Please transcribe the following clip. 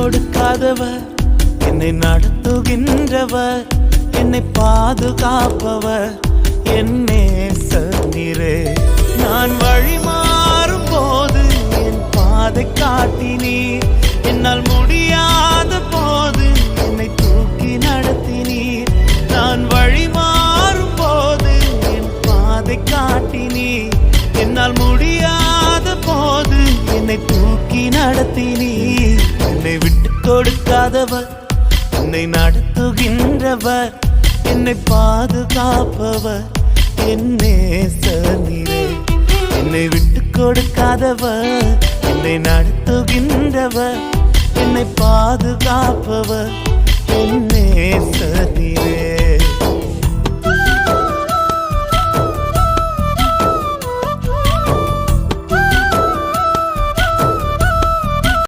கொடுக்காதவர், என்னை நடத்துகின்றவர், என்னை பாதுகாப்பவர், என் நேசர் நீரே. நான் வழி மாறும் போது என் பாதை காட்டினீர், என்னால் முடியாத போது என்னை தூக்கி நடத்தினீர். நான் வழி மாறும் போது என் பாதை காட்டினீர், என்னால் முடியாத போது என்னை தூக்கி நடத்தினீர். என்னை விட்டு கொடுக்காதவர், என்னை நடத்துகின்றவர், என்னை பாதுகாப்பவர், என் நேசர் நீரே. என்னை விட்டு கொடுக்காதவர், என்னை நடத்துகின்றவர், என்னை பாதுகாப்பவர், என் நேசர் நீரே.